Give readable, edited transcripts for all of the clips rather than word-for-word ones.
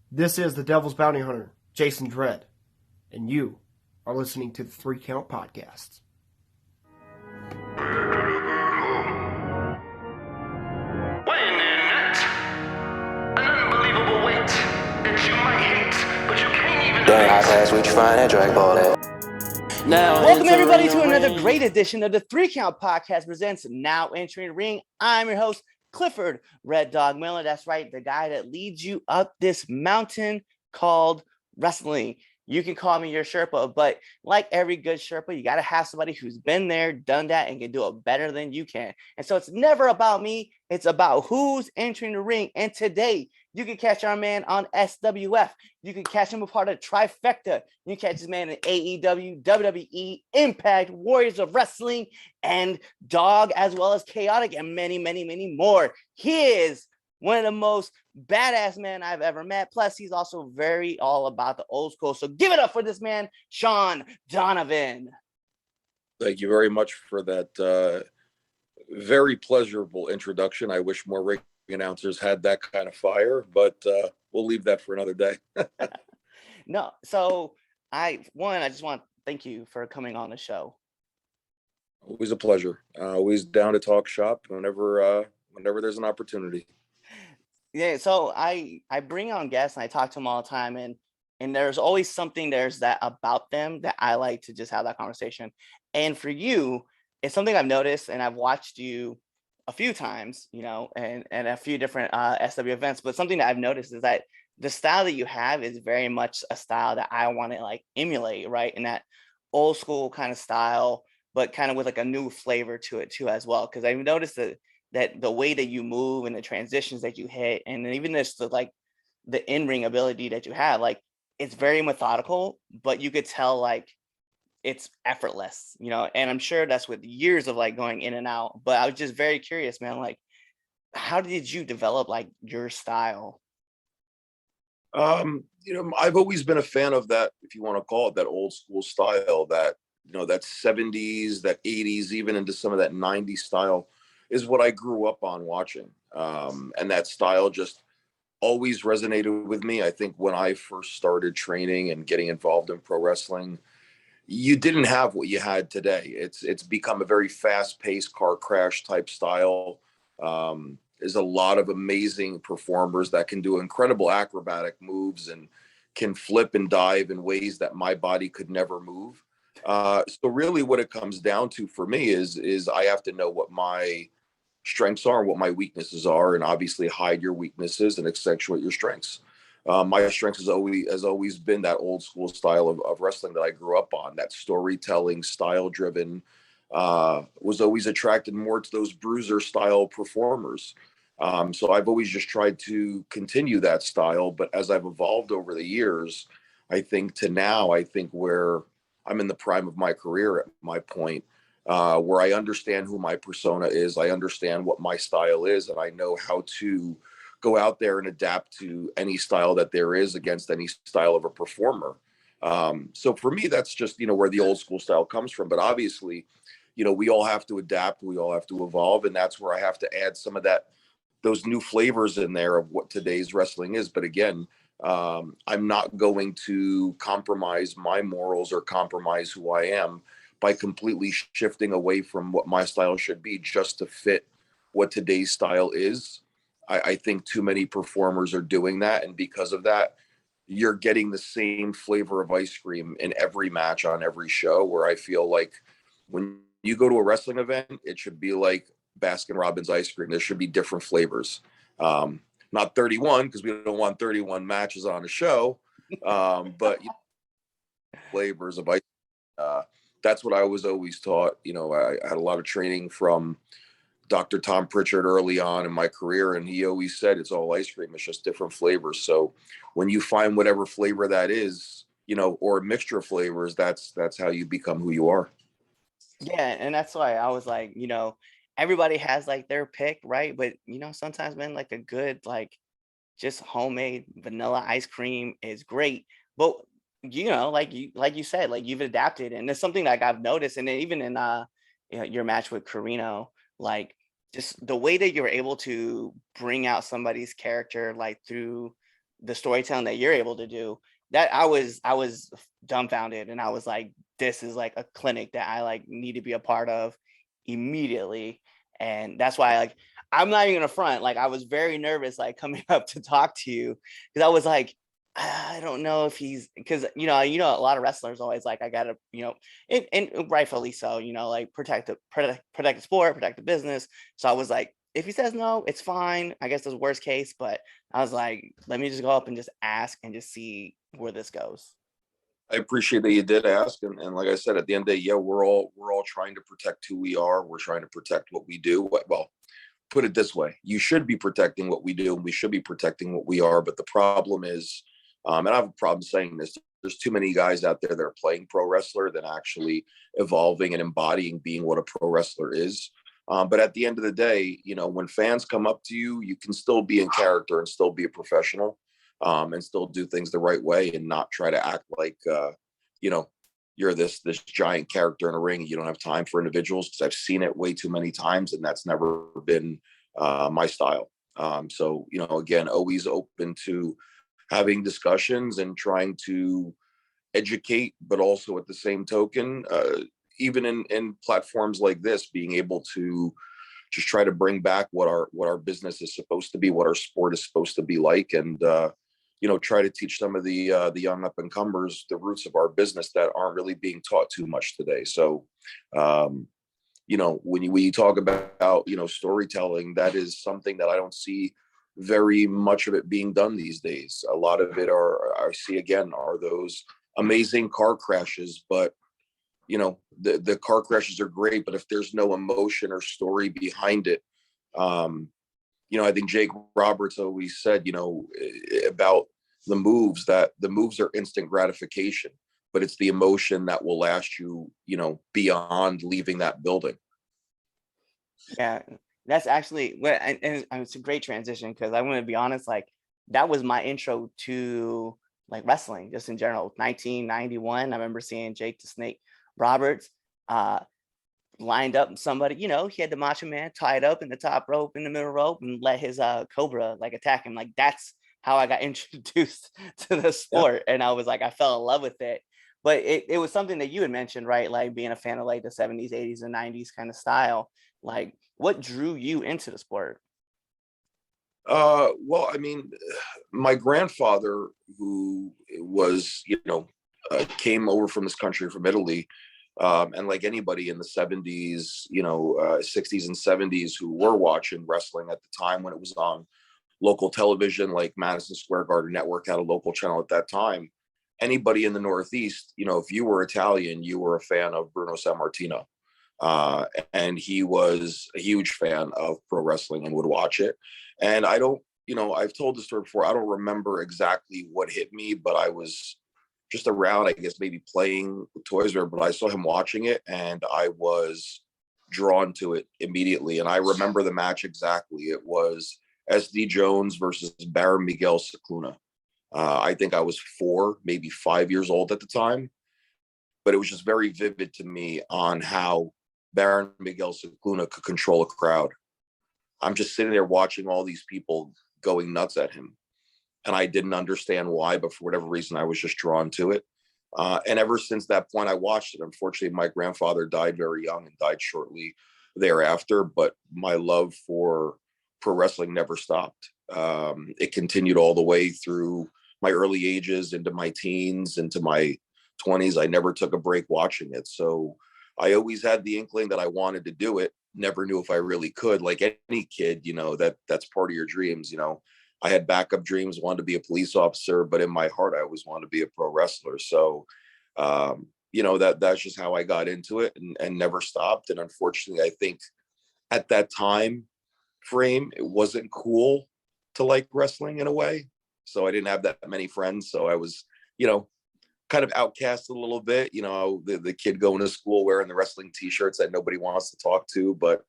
This is the Devil's Bounty Hunter, Jason Dredd, and you are listening to the Three Count Podcast. Weighing in at an unbelievable weight that you might hate, but you can't even Dang, high pass, we find that drag ball at. Now, welcome everybody to another great edition of the Three Count Podcast presents Now Entering the Ring. I'm your host, Clifford Red Dog Miller. That's right, the guy that leads you up this mountain called wrestling. You can call me your Sherpa, but like every good Sherpa, you got to have somebody who's been there, done that, and can do it better than you can. And so it's never about me. It's about who's entering the ring. And today, you can catch our man on SWF. You can catch him a part of Trifecta. You can catch this man in AEW, WWE, Impact, Warriors of Wrestling, and Dog, as well as Chaotic, and many, many, many more. He is one of the most badass men I've ever met. Plus, he's also very all about the old school. So give it up for this man, Shawn Donovan. Thank you very much for that very pleasurable introduction. I wish more ring announcers had that kind of fire, but we'll leave that for another day. No, so I just want to thank you for coming on the show. Always a pleasure. Always down to talk shop whenever there's an opportunity. Yeah, so I bring on guests and I talk to them all the time, and there's always something there's that about them that I like to just have that conversation. And for you, it's something I've noticed, and I've watched you a few times, and a few different SW events. But something that I've noticed is that the style that you have is very much a style that I want to like emulate, right? In that old school kind of style, but kind of with like a new flavor to it too as well. Because I've noticed that the way that you move and the transitions that you hit, and even just the in-ring ability that you have, like it's very methodical, but you could tell like it's effortless, and I'm sure that's with years of like going in and out. But I was just very curious, man, like how did you develop like your style? I've always been a fan of that, if you want to call it that old school style, that that 70s, that 80s, even into some of that 90s style is what I grew up on watching. And that style just always resonated with me. I think when I first started training and getting involved in pro wrestling, you didn't have what you had today. It's become a very fast-paced car crash type style. There's a lot of amazing performers that can do incredible acrobatic moves and can flip and dive in ways that my body could never move. So really what it comes down to for me is I have to know what my strengths are and what my weaknesses are, and obviously hide your weaknesses and accentuate your strengths. My strength has always been that old school style of wrestling that I grew up on, that storytelling, style driven, was always attracted more to those bruiser style performers. So I've always just tried to continue that style. But as I've evolved over the years, I think where I'm in the prime of my career at my point, where I understand who my persona is, I understand what my style is, and I know how to go out there and adapt to any style that there is against any style of a performer. So for me, that's just, where the old school style comes from. But obviously, we all have to adapt, we all have to evolve. And that's where I have to add some of those new flavors in there of what today's wrestling is. But again, I'm not going to compromise my morals or compromise who I am by completely shifting away from what my style should be just to fit what today's style is. I think too many performers are doing that. And because of that, you're getting the same flavor of ice cream in every match on every show, where I feel like when you go to a wrestling event, it should be like Baskin Robbins ice cream. There should be different flavors. Not 31, because we don't want 31 matches on a show, but flavors of ice. That's what I was always taught. I had a lot of training from Dr. Tom Pritchard early on in my career, and he always said it's all ice cream. It's just different flavors. So when you find whatever flavor that is, or a mixture of flavors, that's how you become who you are. Yeah, and that's why I was like, everybody has like their pick, right? But sometimes, man, like a good like just homemade vanilla ice cream is great. But like you said, like you've adapted, and it's something like I've noticed, and then even in your match with Carino, like just the way that you're able to bring out somebody's character like through the storytelling that you're able to do, that I was dumbfounded, and I was like, this is like a clinic that I like need to be a part of immediately. And that's why like I'm not even gonna front, like I was very nervous like coming up to talk to you, because I was like, I don't know if he's, because a lot of wrestlers always like, I gotta, and rightfully so, like protect the sport, protect the business. So I was like, if he says no, it's fine. I guess that's worst case. But I was like, let me just go up and just ask and just see where this goes. I appreciate that you did ask, and like I said, at the end of the day, yeah, we're all trying to protect who we are. We're trying to protect what we do. Well, put it this way: you should be protecting what we do, and we should be protecting what we are. But the problem is, and I have a problem saying this: there's too many guys out there that are playing pro wrestler than actually evolving and embodying being what a pro wrestler is. But at the end of the day, when fans come up to you, you can still be in character and still be a professional, and still do things the right way and not try to act like, you know, you're this giant character in a ring. You don't have time for individuals, because I've seen it way too many times, and that's never been my style. So, again, always open to having discussions and trying to educate, but also at the same token, even in platforms like this, being able to just try to bring back what our business is supposed to be, what our sport is supposed to be like, and try to teach some of the young up and comers the roots of our business that aren't really being taught too much today. So, when you talk about storytelling, that is something that I don't see very much of it being done these days. A lot of it I see again are those amazing car crashes, but the car crashes are great, but if there's no emotion or story behind it, I think Jake Roberts always said, about the moves, that the moves are instant gratification, but it's the emotion that will last you, beyond leaving that building. Yeah, that's actually what, and it's a great transition, because I want to be honest, like that was my intro to like wrestling just in general. 1991, I remember seeing Jake the Snake Roberts lined up somebody, he had the Macho Man tied up in the top rope, in the middle rope, and let his Cobra like attack him. Like that's how I got introduced to the sport. And I was like, I fell in love with it. But it was something that you had mentioned, right? Like being a fan of like the 70s, 80s, and 90s kind of style. Like what drew you into the sport? Well, I mean, my grandfather, who was, came over from this country, from Italy, and like anybody in the 70s, 60s and 70s who were watching wrestling at the time when it was on local television, like Madison Square Garden Network had a local channel at that time. Anybody in the Northeast, if you were Italian, you were a fan of Bruno Sammartino. And he was a huge fan of pro wrestling and would watch it. And I don't, I've told the story before. I don't remember exactly what hit me, but I was just around, I guess, maybe playing with toys, but I saw him watching it and I was drawn to it immediately. And I remember the match exactly. It was SD Jones versus Baron Miguel Cicluna. I think I was 4, maybe 5 years old at the time, but it was just very vivid to me on how Baron Miguel Cicluna could control a crowd. I'm just sitting there watching all these people going nuts at him. And I didn't understand why, but for whatever reason, I was just drawn to it. And ever since that point, I watched it. Unfortunately, my grandfather died very young and died shortly thereafter, but my love for pro wrestling never stopped. It continued all the way through my early ages, into my teens, into my 20s. I never took a break watching it. So I always had the inkling that I wanted to do it. Never knew if I really could. Like any kid, that's part of your dreams. I had backup dreams, wanted to be a police officer, but in my heart, I always wanted to be a pro wrestler. So, that's just how I got into it, and never stopped. And unfortunately, I think at that time frame, it wasn't cool to like wrestling in a way. So I didn't have that many friends. So I was, kind of outcast a little bit, the kid going to school wearing the wrestling t-shirts that nobody wants to talk to. But,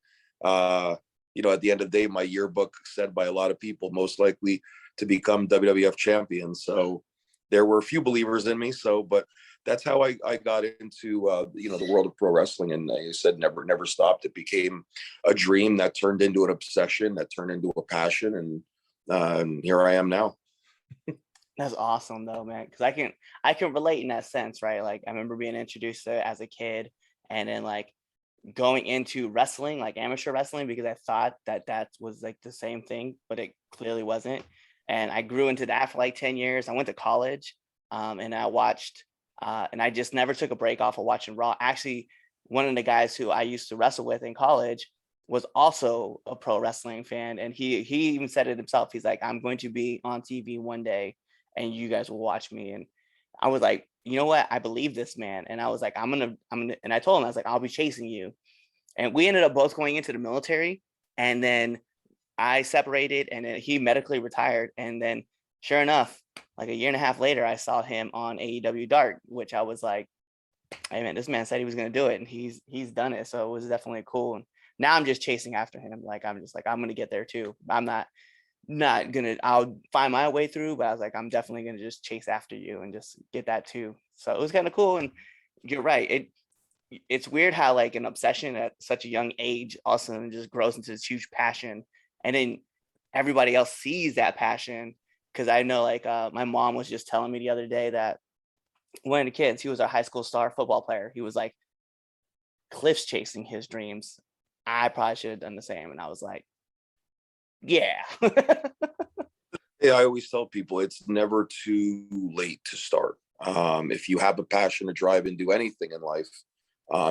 at the end of the day, my yearbook said by a lot of people, most likely to become WWF champion. So there were a few believers in me. So, but that's how I got into, the world of pro wrestling. And like I said, never stopped. It became a dream that turned into an obsession, that turned into a passion. And here I am now. That's awesome though, man. Because I can relate in that sense, right? Like I remember being introduced to it as a kid, and then like going into wrestling, like amateur wrestling, because I thought that that was like the same thing, but it clearly wasn't. And I grew into that for like 10 years. I went to college, and I watched, and I just never took a break off of watching Raw. Actually, one of the guys who I used to wrestle with in college was also a pro wrestling fan, and he even said it himself. He's like, I'm going to be on TV one day, and you guys will watch me. And I was like, you know what? I believe this man. And I was like, I'm gonna, and I told him, I was like, I'll be chasing you. And we ended up both going into the military. And then I separated, and then he medically retired. And then sure enough, like a year and a half later, I saw him on AEW Dark, which I was like, hey man, this man said he was gonna do it, and he's done it. So it was definitely cool. And now I'm just chasing after him. Like I'm just like, I'm gonna get there too. I'm not gonna, I'll find my way through, but I was like, I'm definitely gonna just chase after you and just get that too. So it was kind of cool. And you're right, it's weird how like an obsession at such a young age also just grows into this huge passion, and then everybody else sees that passion. Because I know like my mom was just telling me the other day that one of the kids, he was a high school star football player, he was like cliffs chasing his dreams. I probably should have done the same. And I was like, yeah. Yeah, I always tell people it's never too late to start. If you have a passion to drive and do anything in life,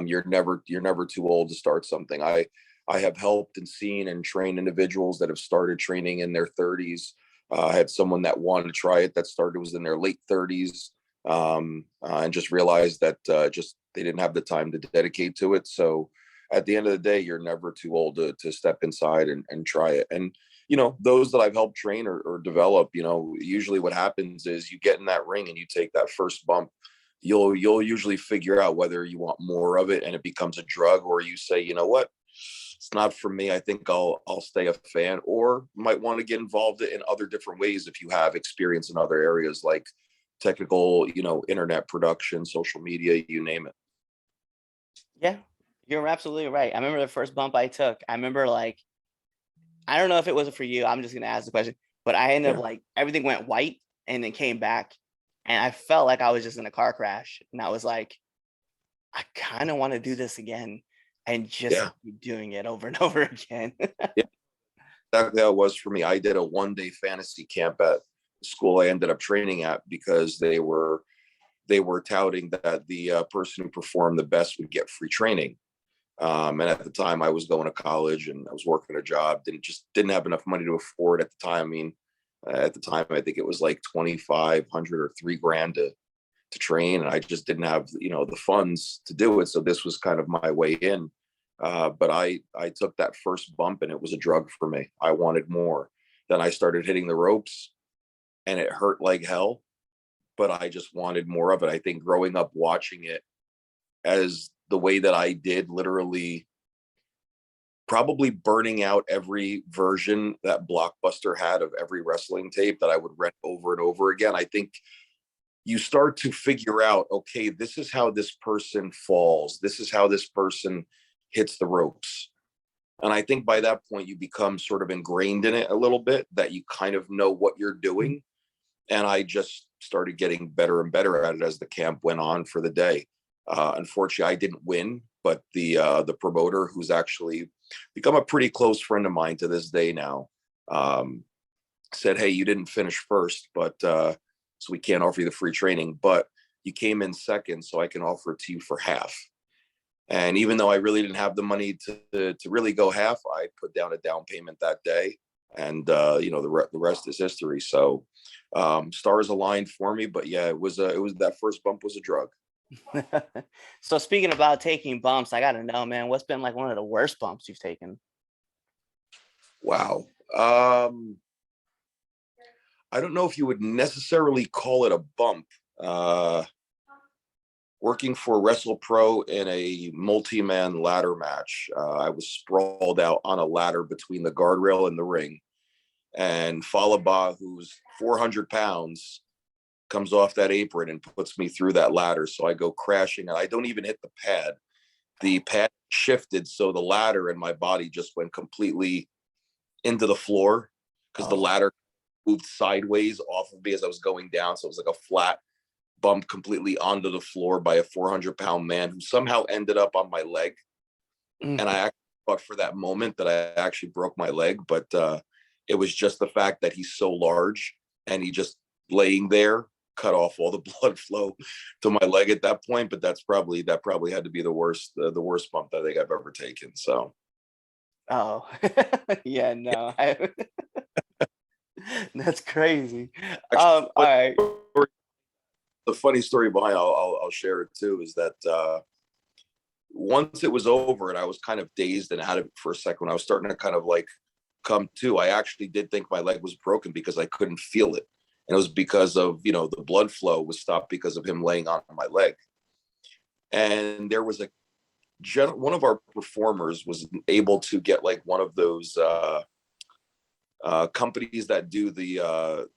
you're never too old to start something. I have helped and seen and trained individuals that have started training in their 30s. I had someone that wanted to try it that started was in their late 30s, and just realized that just they didn't have the time to dedicate to it. So at the end of the day, you're never too old to step inside and try it. And those that I've helped train or develop, usually what happens is you get in that ring and you take that first bump. You'll usually figure out whether you want more of it and it becomes a drug, or you say, you know what, it's not for me. I think I'll stay a fan, or might want to get involved in other different ways if you have experience in other areas like technical, internet production, social media, you name it. Yeah, you're absolutely right. I remember the first bump I took. I remember like, I don't know if it wasn't for you. I'm just gonna ask the question, but I ended up Yeah. like everything went white and then came back, and I felt like I was just in a car crash. And I was like, I kind of want to do this again and just Yeah. keep doing it over and over again. Yeah. That was for me. I did a 1-day fantasy camp at the school I ended up training at because they were touting that the person who performed the best would get free training. And at the time, I was going to college and I was working a job. Didn't have enough money to afford at the time. I mean, at the time, I think it was like 2,500 or $3,000 to train, and I just didn't have the funds to do it. So this was kind of my way in. But I took that first bump and it was a drug for me. I wanted more. Then I started hitting the ropes, and it hurt like hell, but I just wanted more of it. I think growing up watching it as the way that I did, literally probably burning out every version that Blockbuster had of every wrestling tape that I would rent over and over again. I think you start to figure out, okay, this is how this person falls. This is how this person hits the ropes. And I think by that point, you become sort of ingrained in it a little bit, that you kind of know what you're doing. And I just started getting better and better at it as the camp went on for the day. Unfortunately, I didn't win, but the promoter, who's actually become a pretty close friend of mine to this day now, said, "Hey, you didn't finish first, but so we can't offer you the free training, but you came in second, so I can offer it to you for half." And even though I really didn't have the money to really go half, I put down a down payment that day, and the rest is history. So stars aligned for me, but yeah, it was that first bump was a drug. So speaking about taking bumps, I gotta know, man, what's been like one of the worst bumps you've taken? Wow. I don't know if you would necessarily call it a bump. Working for WrestlePro in a multi-man ladder match, I was sprawled out on a ladder between the guardrail and the ring, and Falaba, who's 400 pounds, comes off that apron and puts me through that ladder. So I go crashing, and I don't even hit the pad. The pad shifted, so the ladder and my body just went completely into the floor because the ladder moved sideways off of me as I was going down. So it was like a flat bump completely onto the floor by a 400-pound man who somehow ended up on my leg. And I actually thought for that moment that I actually broke my leg, but it was just the fact that he's so large and he just laying there cut off all the blood flow to my leg at that point. But that probably had to be the worst bump that I think I've ever taken. So. Oh, yeah, no, that's crazy. All right. The funny story behind, I'll share it too, is that once it was over and I was kind of dazed and out of it for a second, when I was starting to kind of like come to, I actually did think my leg was broken because I couldn't feel it. And it was because of, the blood flow was stopped because of him laying on my leg. And there was one of our performers was able to get like one of those companies that do the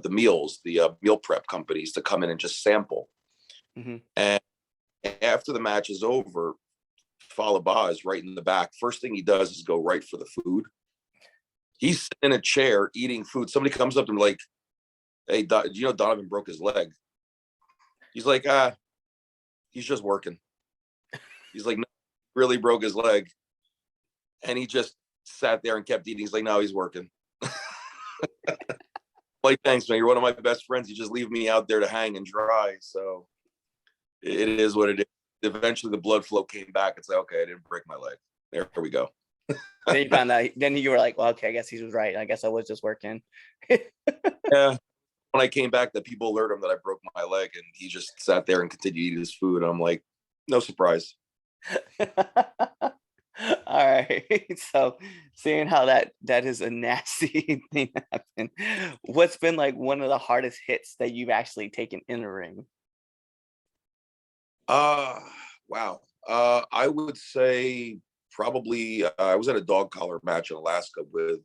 meals, the meal prep companies, to come in and just sample. Mm-hmm. And after the match is over, Falaba is right in the back. First thing he does is go right for the food. He's sitting in a chair eating food. Somebody comes up to him like, "Hey, do you know Donovan broke his leg?" He's like, he's just working. He's like, "No, he really broke his leg." And he just sat there and kept eating. He's like, "No, he's working." Like, "Thanks, man. You're one of my best friends. You just leave me out there to hang and dry." So it is what it is. Eventually the blood flow came back. It's like, okay, I didn't break my leg. There we go. Then you found out. Then you were like, "Well, okay, I guess he was right. I guess I was just working." Yeah. When I came back, that people alerted him that I broke my leg, and he just sat there and continued eating his food. And I'm like, no surprise. All right. So seeing how that is a nasty thing that happened, what's been like one of the hardest hits that you've actually taken in the ring? Wow. I would say probably I was at a dog collar match in Alaska with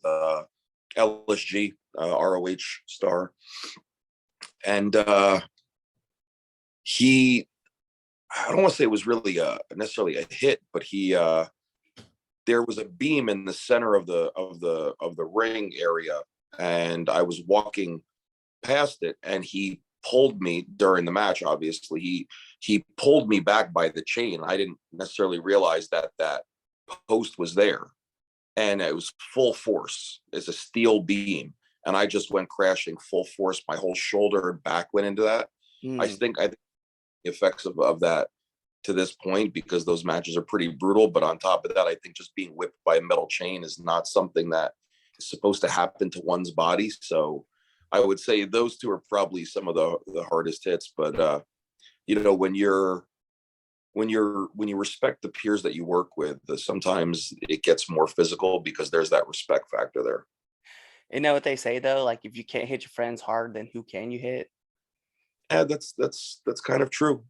LSG, ROH star. And he, I don't want to say it was really necessarily a hit, but there was a beam in the center of the ring area, and I was walking past it, and he pulled me during the match. Obviously, he pulled me back by the chain. I didn't necessarily realize that post was there, and it was full force. It's a steel beam, and I just went crashing full force. My whole shoulder and back went into that. I think the effects of that to this point, because those matches are pretty brutal. But on top of that, I think just being whipped by a metal chain is not something that is supposed to happen to one's body. So I would say those two are probably some of the hardest hits. But when you respect the peers that you work with, sometimes it gets more physical because there's that respect factor there. You know what they say though, like if you can't hit your friends hard, then who can you hit? Yeah, that's kind of true.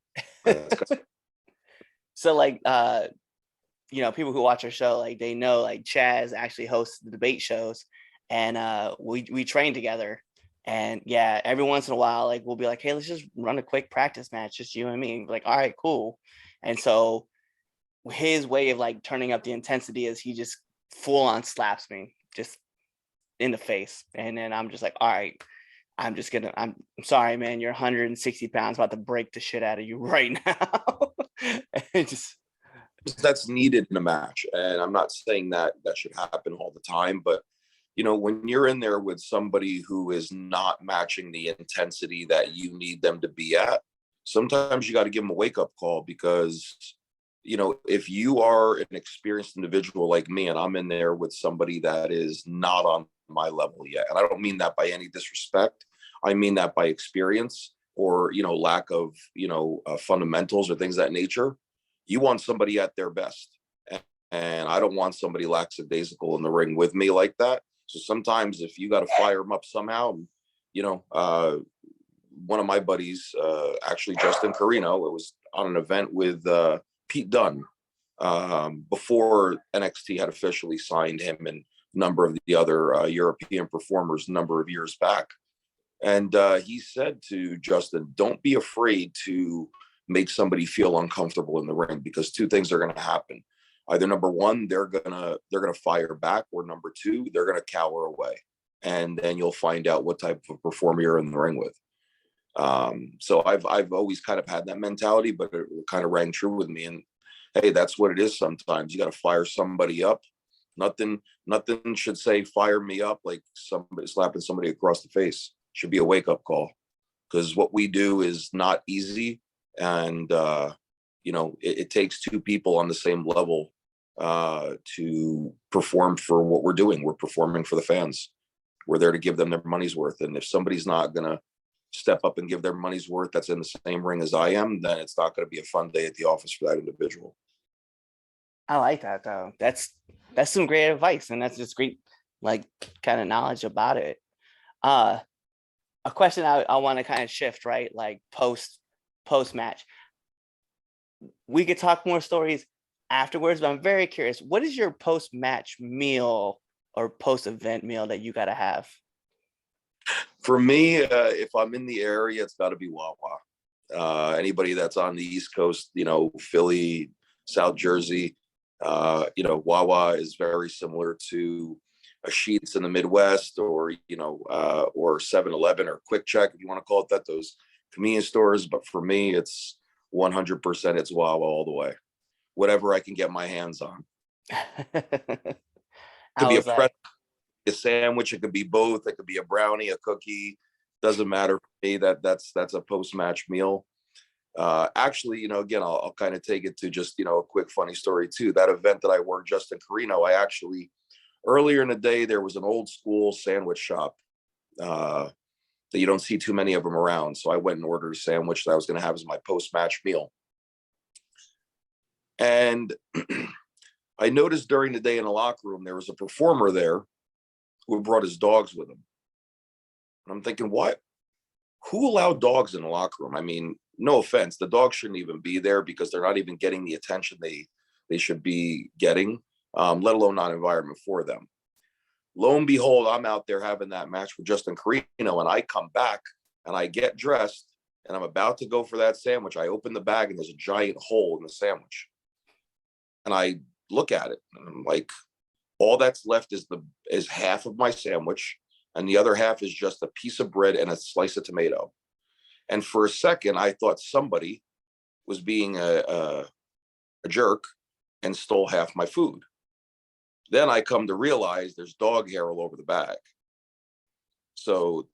So like people who watch our show, like they know like Chaz actually hosts the debate shows, and we train together. And yeah, every once in a while, like we'll be like, "Hey, let's just run a quick practice match, just you and me." Like, all right, cool. And so his way of like turning up the intensity is he just full on slaps me just in the face, and then I'm just like, all right, I'm sorry, man, you're 160 pounds, about to break the shit out of you right now. That's needed in a match, and I'm not saying that should happen all the time, but when you're in there with somebody who is not matching the intensity that you need them to be at, sometimes you got to give them a wake-up call. Because if you are an experienced individual like me, and I'm in there with somebody that is not on my level yet, and I don't mean that by any disrespect, I mean that by experience or lack of fundamentals or things of that nature, you want somebody at their best, and I don't want somebody lackadaisical in the ring with me like that. So sometimes if you got to fire them up somehow, one of my buddies, actually Justin Carino, it was on an event with Pete Dunne, before NXT had officially signed him and a number of the other European performers a number of years back. And he said to Justin, don't be afraid to make somebody feel uncomfortable in the ring, because two things are going to happen. Either number one, they're gonna fire back, or number two, they're gonna cower away. and then you'll find out what type of performer you're in the ring with. So I've always kind of had that mentality, but it kind of rang true with me. And hey, that's what it is. Sometimes you got to fire somebody up. Nothing should say fire me up like somebody slapping somebody across the face. Should be a wake up call, because what we do is not easy, and it takes two people on the same level to perform for what we're doing. We're performing for the fans. We're there to give them their money's worth, and if somebody's not gonna step up and give their money's worth that's in the same ring as I am, then it's not going to be a fun day at the office for that individual. I like that though. That's some great advice, and that's just great, like, kind of knowledge about it. A question I want to kind of shift, right? Like post match. We could talk more stories afterwards, but I'm very curious. What is your post match meal or post event meal that you gotta have? For me, if I'm in the area, it's got to be Wawa. Anybody that's on the East Coast, Philly, South Jersey, Wawa is very similar to a Sheetz in the Midwest, or 7-Eleven or Quick Check, if you want to call it that, those convenience stores. But for me, it's 100%, it's Wawa all the way. Whatever I can get my hands on. Could be a sandwich, it could be both, it could be a brownie, a cookie, doesn't matter for me. That's a post-match meal. Actually, again, I'll kind of take it to just a quick funny story too. That event that I worked just in Carino, I actually, earlier in the day, there was an old school sandwich shop that you don't see too many of them around, so I went and ordered a sandwich that I was going to have as my post-match meal. And I noticed during the day in the locker room there was a performer there who brought his dogs with him. And I'm thinking, what? Who allowed dogs in the locker room? I mean, no offense, the dogs shouldn't even be there because they're not even getting the attention they should be getting, let alone not environment for them. Lo and behold, I'm out there having that match with Justin Carino, and I come back and I get dressed and I'm about to go for that sandwich. I open the bag and there's a giant hole in the sandwich. And I look at it and I'm like, all that's left is half of my sandwich, and the other half is just a piece of bread and a slice of tomato. And for a second, I thought somebody was being a jerk and stole half my food. Then I come to realize there's dog hair all over the bag. So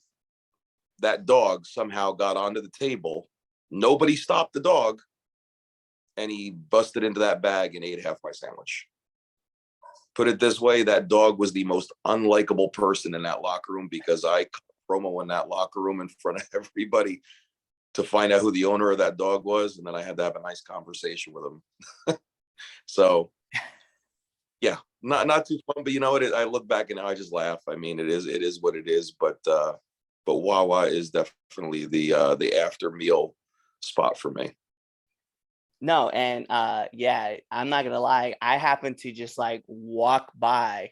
that dog somehow got onto the table. Nobody stopped the dog, and he busted into that bag and ate half my sandwich. Put it this way, that dog was the most unlikable person in that locker room, because I cut a promo in that locker room in front of everybody to find out who the owner of that dog was, and then I had to have a nice conversation with him. So, yeah, not too fun, but you know what? I look back and I just laugh. I mean, it is what it is. But Wawa is definitely the after meal spot for me. No, and yeah, I'm not gonna lie. I happened to just like walk by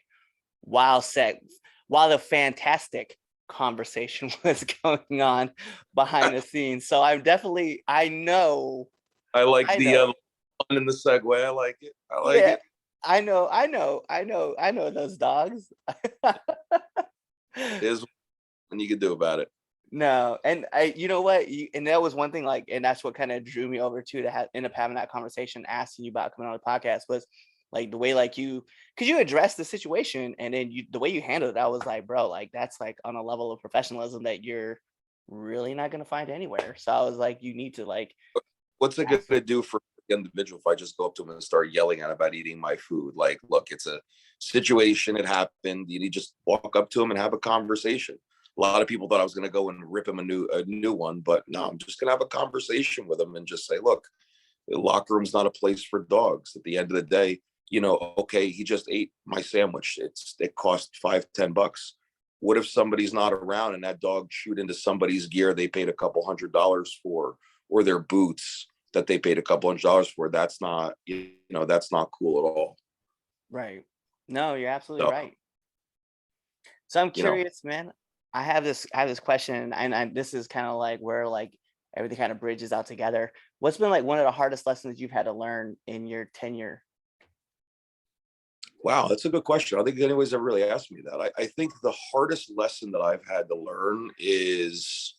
while the fantastic conversation was going on behind the scenes. So I know. I like the one in the segue. I like it. Yeah, I know those dogs. There's nothing you can do about it. No, and you know what? And that was one thing, like, and that's what kind of drew me over to end up having that conversation, asking you about coming on the podcast, was like the way, like, because you addressed the situation, and then the way you handled it, I was like, bro, like, that's like on a level of professionalism that you're really not gonna find anywhere. So I was like, you need to, like, what's it gonna do for the individual if I just go up to him and start yelling at him about eating my food? Like, look, it's a situation, it happened. You need to just walk up to him and have a conversation. A lot of people thought I was going to go and rip him a new one, but no, I'm just going to have a conversation with him and just say, look, the locker room's not a place for dogs. At the end of the day, okay, he just ate my sandwich. It cost $5-10. What if somebody's not around and that dog chewed into somebody's gear they paid a couple $100s for, or their boots that they paid a couple $100s for? That's not, that's not cool at all. Right. No, you're absolutely right. So I'm curious, man. I have this question, and this is kind of like where, like, everything kind of bridges out together. What's been like one of the hardest lessons you've had to learn in your tenure? Wow, that's a good question. I don't think anybody's ever really asked me that. I think the hardest lesson that I've had to learn is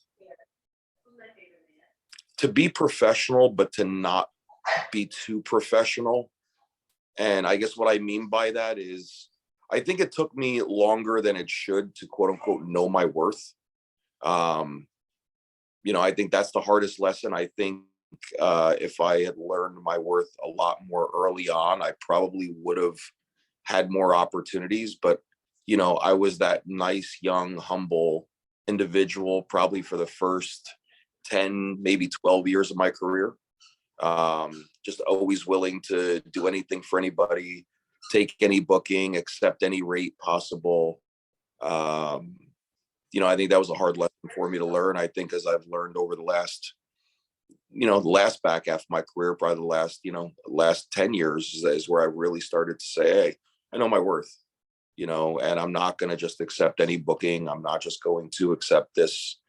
to be professional, but to not be too professional. And I guess what I mean by that is I think it took me longer than it should to quote unquote know my worth. Um, I think that's the hardest lesson. I think if I had learned my worth a lot more early on, I probably would have had more opportunities. But, I was that nice, young, humble individual probably for the first 10, maybe 12 years of my career. Just always willing to do anything for anybody, take any booking, accept any rate possible. Um, I think that was a hard lesson for me to learn. I think as I've learned over the last back half of my career, probably last 10 years is where I really started to say, hey, I know my worth, and I'm not going to just accept any booking. I'm not just going to accept this,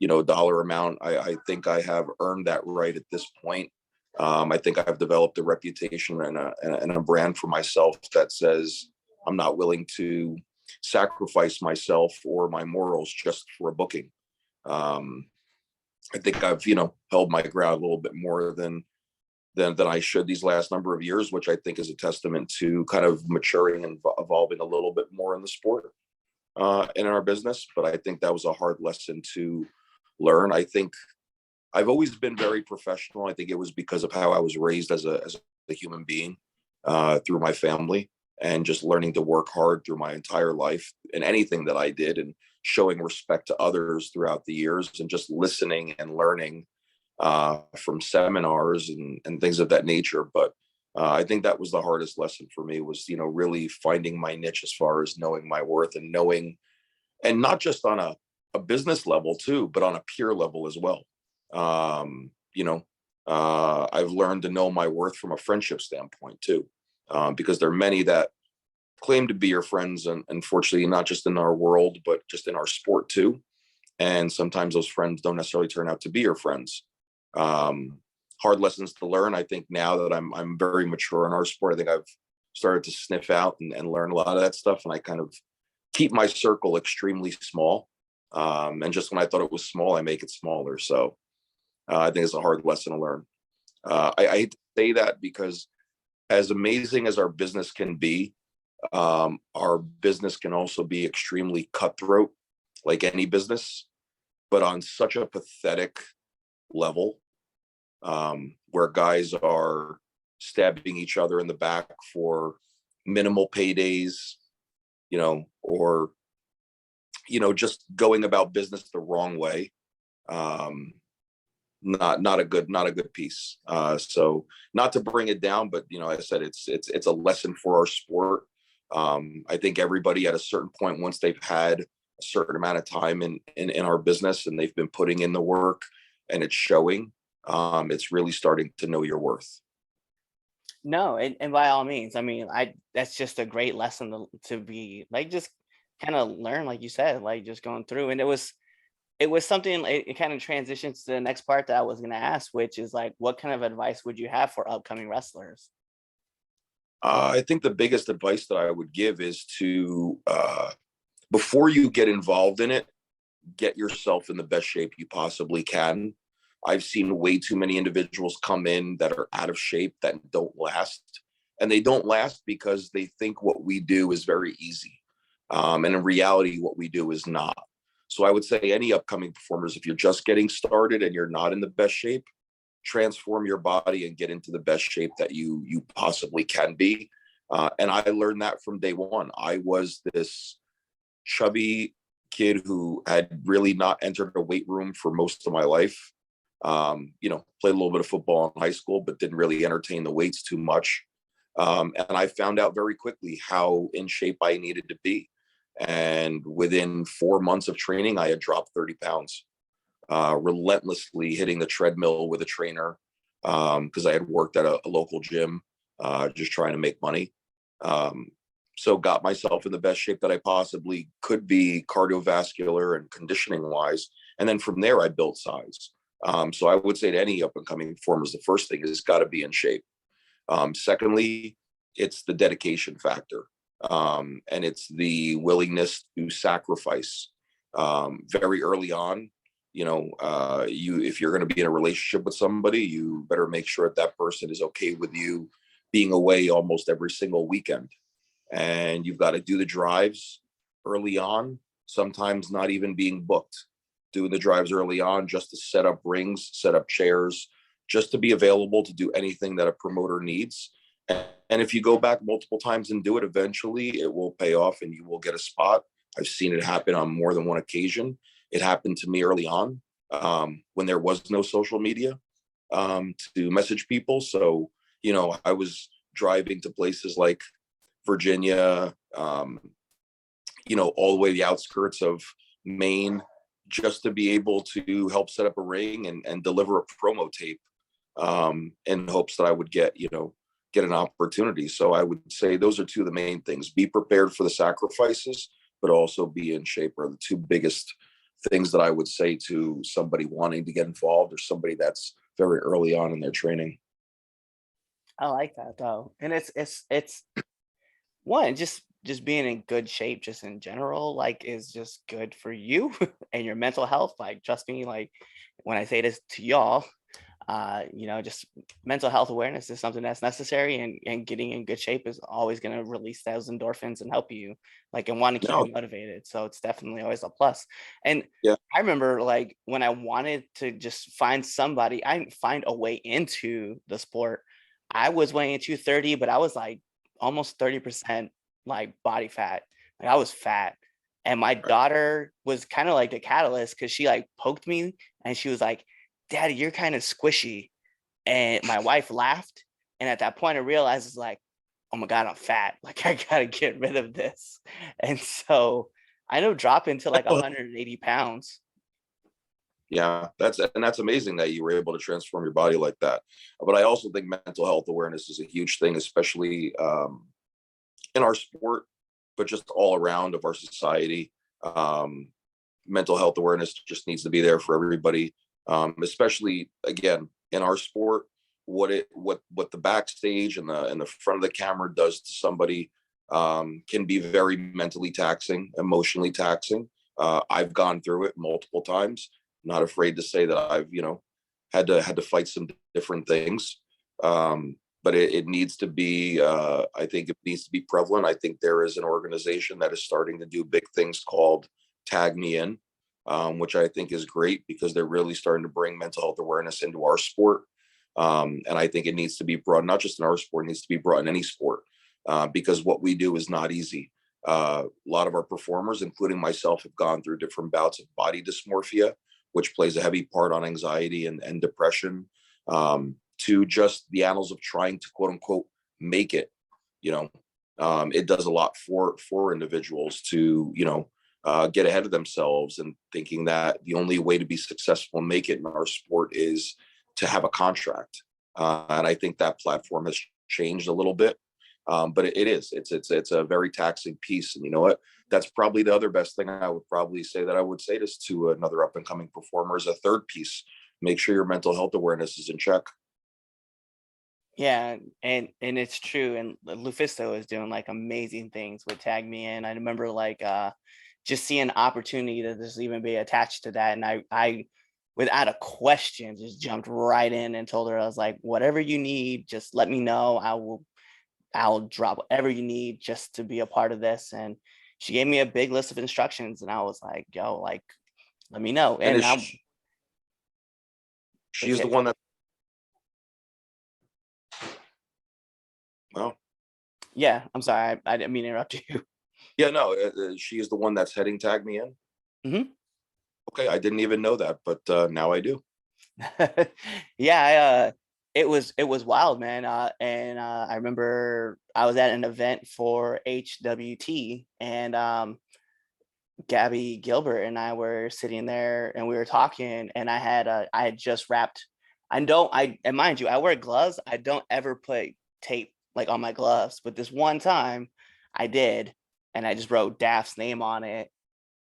dollar amount. I think I have earned that right at this point. I think I've developed a reputation and a brand for myself that says I'm not willing to sacrifice myself or my morals just for a booking. I think I've held my ground a little bit more than I should these last number of years, which I think is a testament to kind of maturing and evolving a little bit more in the sport and in our business. But I think that was a hard lesson to learn. I think I've always been very professional. I think it was because of how I was raised as a human being through my family, and just learning to work hard through my entire life in anything that I did, and showing respect to others throughout the years, and just listening and learning from seminars and things of that nature. But I think that was the hardest lesson for me, was, really finding my niche as far as knowing my worth, and knowing, and not just on a business level too, but on a peer level as well. I've learned to know my worth from a friendship standpoint too, because there are many that claim to be your friends, and unfortunately, not just in our world, but just in our sport too. And sometimes those friends don't necessarily turn out to be your friends. Hard lessons to learn. I think now that I'm very mature in our sport, I think I've started to sniff out and learn a lot of that stuff. And I kind of keep my circle extremely small. And just when I thought it was small, I make it smaller. So I think it's a hard lesson to learn. I hate to say that, because as amazing as our business can be, our business can also be extremely cutthroat, like any business, but on such a pathetic level, where guys are stabbing each other in the back for minimal paydays, or, just going about business the wrong way. Not a good piece. So not to bring it down, but as I said, it's a lesson for our sport. I think everybody at a certain point, once they've had a certain amount of time in our business, and they've been putting in the work, and it's showing, it's really starting to know your worth. No, and by all means, I mean, that's just a great lesson to be like, just kind of learn, like you said, like just going through. And it was something, it kind of transitions to the next part that I was going to ask, which is like, what kind of advice would you have for upcoming wrestlers? I think the biggest advice that I would give is to, before you get involved in it, get yourself in the best shape you possibly can. I've seen way too many individuals come in that are out of shape, that don't last. And they don't last because they think what we do is very easy. And in reality, what we do is not. So I would say any upcoming performers, if you're just getting started and you're not in the best shape, transform your body and get into the best shape that you possibly can be. And I learned that from day one. I was this chubby kid who had really not entered a weight room for most of my life. Played a little bit of football in high school, but didn't really entertain the weights too much. And I found out very quickly how in shape I needed to be. And within 4 months of training, I had dropped 30 pounds, relentlessly hitting the treadmill with a trainer, because I had worked at a local gym, just trying to make money. So got myself in the best shape that I possibly could be, cardiovascular and conditioning wise. And then from there, I built size. So I would say to any up and coming performers, the first thing is got to be in shape. Secondly, it's the dedication factor. And it's the willingness to sacrifice very early on. If you're going to be in a relationship with somebody, you better make sure that person is okay with you being away almost every single weekend. And you've got to do the drives early on, sometimes not even being booked, doing the drives early on just to set up rings, set up chairs, just to be available to do anything that a promoter needs. And if you go back multiple times and do it, eventually it will pay off and you will get a spot. I've seen it happen on more than one occasion. It happened to me early on, when there was no social media, to message people. So, I was driving to places like Virginia, all the way to the outskirts of Maine, just to be able to help set up a ring and deliver a promo tape, in hopes that I would get an opportunity. So I would say those are two of the main things: be prepared for the sacrifices, but also be in shape, are the two biggest things that I would say to somebody wanting to get involved or somebody that's very early on in their training. I like that though. And it's one, just being in good shape just in general, like, is just good for you and your mental health. Like, trust me, like, when I say this to y'all, just mental health awareness is something that's necessary, and getting in good shape is always going to release those endorphins and help you, like, and want to keep No, you motivated. So it's definitely always a plus. And yeah, I remember, like, when I wanted to just find somebody, I didn't find a way into the sport. I was weighing 230, but I was like almost 30% like body fat. Like, I was fat. And my right. daughter was kind of like the catalyst, because she like poked me and she was like, "Daddy, you're kind of squishy." And my wife laughed. And at that point, I realized, it's like, oh my God, I'm fat. Like, I gotta get rid of this. And so I ended up dropping to like 180 pounds. Yeah, that's amazing that you were able to transform your body like that. But I also think mental health awareness is a huge thing, especially in our sport, but just all around of our society. Um, Mental health awareness just needs to be there for everybody, especially again in our sport. What the backstage and the front of the camera does to somebody, can be very mentally taxing, emotionally taxing. I've gone through it multiple times. Not afraid to say that I've had to fight some different things. But it needs to be, I think it needs to be prevalent. I think there is an organization that is starting to do big things called Tag Me In, which I think is great because they're really starting to bring mental health awareness into our sport. And I think it needs to be brought, not just in our sport, it needs to be brought in any sport, because what we do is not easy. A lot of our performers, including myself, have gone through different bouts of body dysmorphia, which plays a heavy part on anxiety and depression, to just the annals of trying to quote unquote make it. You know, it does a lot for individuals to get ahead of themselves and thinking that the only way to be successful and make it in our sport is to have a contract. And I think that platform has changed a little bit. But it's a very taxing piece. And you know what? That's probably the other best thing I would probably say that I would say this to another up and coming performer is a third piece. Make sure your mental health awareness is in check. Yeah, and it's true. And Lufisto is doing like amazing things with Tag Me In. I remember like just seeing opportunity to just even be attached to that. And I without a question just jumped right in and told her, I was like, whatever you need, just let me know. I'll drop whatever you need just to be a part of this. And she gave me a big list of instructions, and I was like, yo, like, let me know. And And I'm she's the one that, well, yeah, I'm sorry, I didn't mean to interrupt you. yeah, no, she is the one that's heading Tag Me In. Hmm. Okay, I didn't even know that, but now I do. Yeah, it was wild, man. And I remember I was at an event for HWT, and Gabby Gilbert and I were sitting there and we were talking, and I had just wrapped. And mind you, I wear gloves. I don't ever put tape like on my gloves, but this one time I did, and I just wrote Daph's name on it,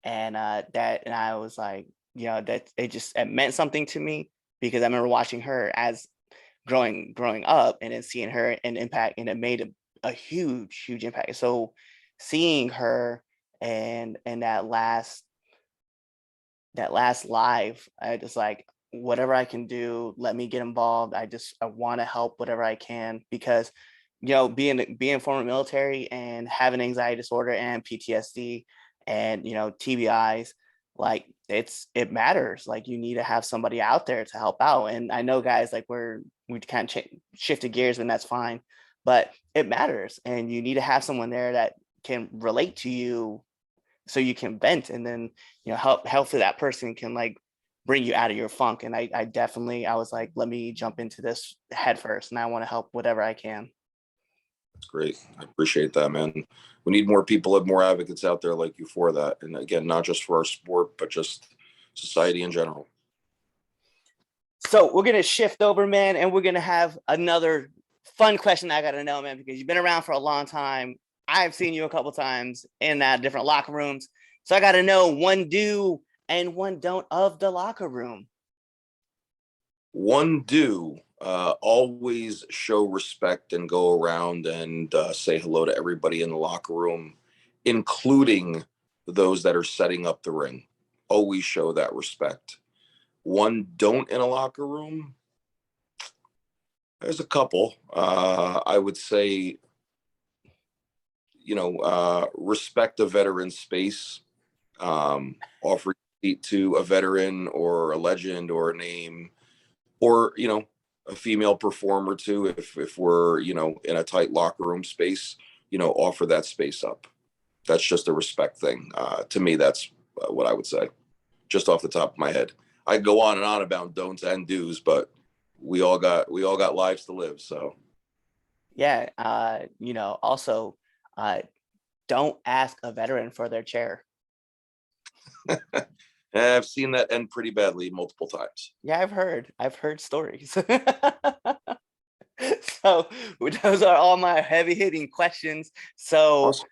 and I was like, that it meant something to me, because I remember watching her as growing up, and then seeing her and impact, and it made a huge impact. So seeing her and that last live, I just like, whatever I can do, let me get involved. I want to help whatever I can, because being former military and having anxiety disorder and PTSD and TBIs, like it matters. Like, you need to have somebody out there to help out. And I know, guys, like we kind of shifted gears, and that's fine, but it matters, and you need to have someone there that can relate to you, so you can vent, and then hopefully that person can like bring you out of your funk. And I definitely, I was like, let me jump into this head first, and I want to help whatever I can. That's great. I appreciate that, man. We need more people and more advocates out there like you for that. And again, not just for our sport, but just society in general. So we're going to shift over, man, and we're going to have another fun question I got to know, man, because you've been around for a long time. I've seen you a couple times in different locker rooms. So I got to know one do and one don't of the locker room. One do, always show respect and go around and say hello to everybody in the locker room, including those that are setting up the ring. Always show that respect. One don't in a locker room, there's a couple. I would say, respect a veteran space. Offer a seat to a veteran or a legend or a name, or a female performer too, if we're in a tight locker room space, offer that space up. That's just a respect thing. To me, that's what I would say, just off the top of my head. I go on and on about don'ts and do's, but we all got lives to live. So Yeah. Also, don't ask a veteran for their chair. I've seen that end pretty badly multiple times. Yeah, I've heard stories. So those are all my heavy hitting questions. So Awesome.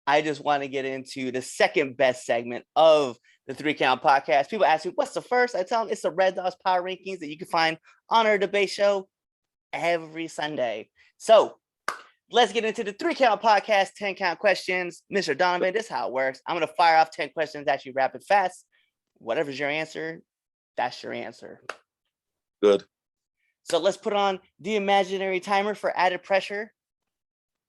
I just want to get into the second best segment of the 3 Count podcast. People ask me, what's the first? I tell them it's the Red Dogs Power Rankings that you can find on our debate show every Sunday. So let's get into the 3 Count podcast, 10 count questions. Mr. Donovan, this is how it works. I'm going to fire off 10 questions at you rapid fast. Whatever's your answer, that's your answer. Good. So let's put on the imaginary timer for added pressure.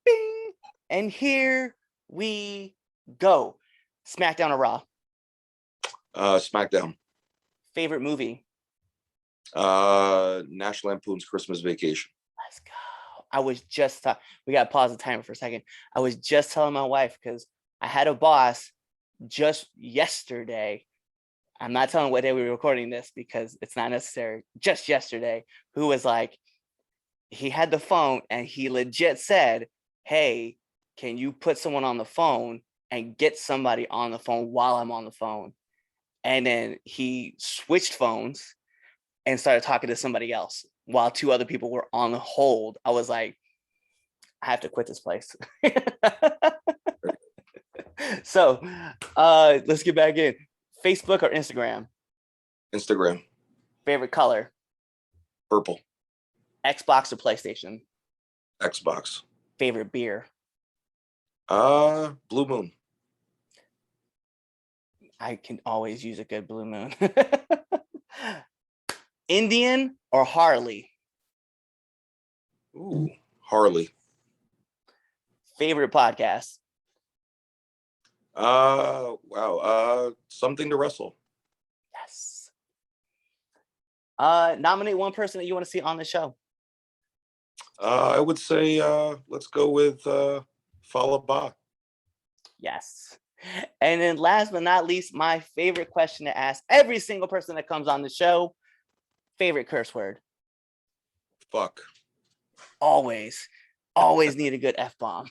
Bing! And here we go. SmackDown or Raw? SmackDown. Favorite movie? National Lampoon's Christmas Vacation. Let's go. I was just we got to pause the timer for a second. I was just telling my wife, because I had a boss just yesterday. I'm not telling what day we were recording this because it's not necessary. Just yesterday, who was like, he had the phone and he legit said, hey, can you put someone on the phone and get somebody on the phone while I'm on the phone? And then he switched phones and started talking to somebody else while 2 other people were on hold. I was like, I have to quit this place. So let's get back in. Facebook or Instagram? Instagram. Favorite color? Purple. Xbox or PlayStation? Xbox. Favorite beer? Blue Moon. I can always use a good Blue Moon. Indian or Harley? Ooh, Harley. Favorite podcast? Wow. Something to Wrestle. Yes. Nominate one person that you want to see on the show. I would say let's go with Fallah Bah. Yes. And then last but not least, my favorite question to ask every single person that comes on the show. Favorite curse word? Fuck. Always need a good F-bomb.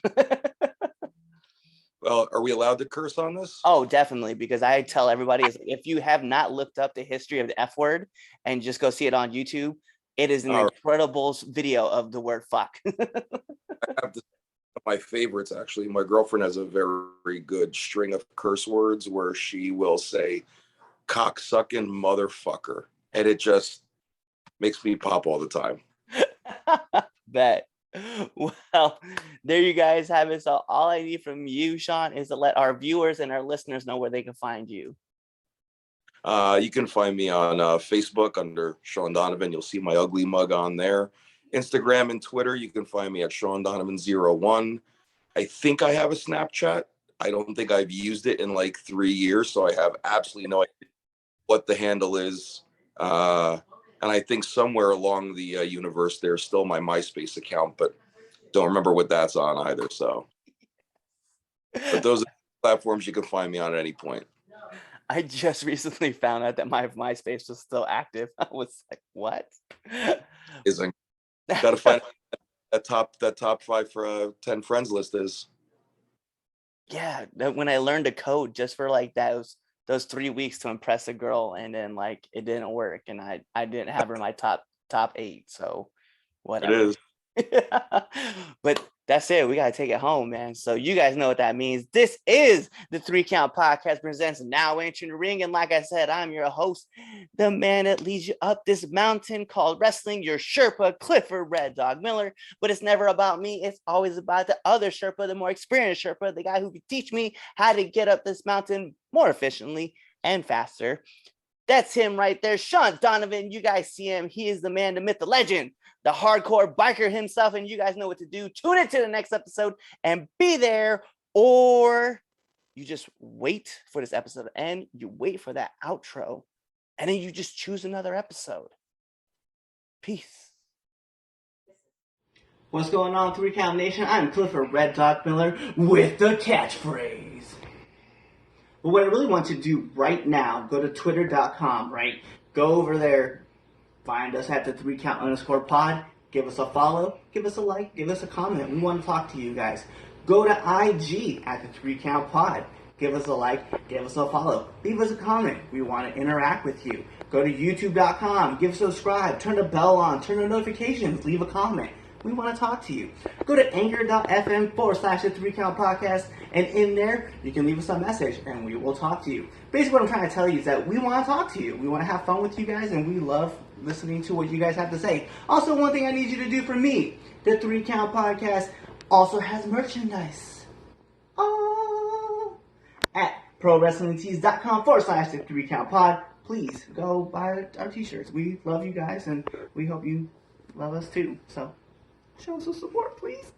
Well, are we allowed to curse on this? Oh, definitely, because I tell everybody, if you have not looked up the history of the F word and just go see it on YouTube, it is an incredible video of the word fuck. I have my favorites, actually. My girlfriend has a very good string of curse words where she will say cocksucking motherfucker, and it just makes me pop all the time. Bet. Well, there you guys have it. So all I need from you, Shawn, is to let our viewers and our listeners know where they can find you. You can find me on Facebook under Shawn Donovan. You'll see my ugly mug on there. Instagram and Twitter, you can find me at Shawn Donovan01. I think I have a Snapchat. I don't think I've used it in like 3 years, so I have absolutely no idea what the handle is. And I think somewhere along the universe, there's still my MySpace account, but don't remember what that's on either. So, but those are platforms you can find me on at any point. I just recently found out that my MySpace was still active. I was like, what? Isn't got to find that top 5 for 10 friends list is. Yeah, when I learned to code just for like those 3 weeks to impress a girl, and then like it didn't work, and I didn't have her in my top 8, so whatever. It is. But that's it. We gotta take it home, man. So you guys know what that means. This is the 3 Count Podcast presents Now Entering the Ring. And like I said, I'm your host, the man that leads you up this mountain called wrestling, your Sherpa, Clifford Red Dog Miller. But it's never about me. It's always about the other Sherpa, the more experienced Sherpa, the guy who can teach me how to get up this mountain more efficiently and faster. That's him right there, Shawn Donovan. You guys see him. He is the man, the myth, the legend, the hardcore biker himself. And you guys know what to do. Tune into the next episode and be there, or you just wait for this episode to end. You wait for that outro, and then you just choose another episode. Peace. What's going on, 3 Count Nation? I'm Clifford Red Dog Miller with the catchphrase. But what I really want to do right now, go to twitter.com, right? Go over there, find us at the 3count_pod, give us a follow, give us a like, give us a comment. We want to talk to you guys. Go to IG at the 3countpod, give us a like, give us a follow, leave us a comment. We want to interact with you. Go to youtube.com, give subscribe, turn the bell on, turn the notifications, leave a comment. We want to talk to you. Go to anchor.fm/the 3 Count Podcast, and in there, you can leave us a message, and we will talk to you. Basically, what I'm trying to tell you is that we want to talk to you. We want to have fun with you guys, and we love listening to what you guys have to say. Also, one thing I need you to do for me, the 3 Count Podcast also has merchandise. Oh! At prowrestlingtees.com/the 3 Count Pod. Please go buy our t-shirts. We love you guys, and we hope you love us too. So, show us some support, please.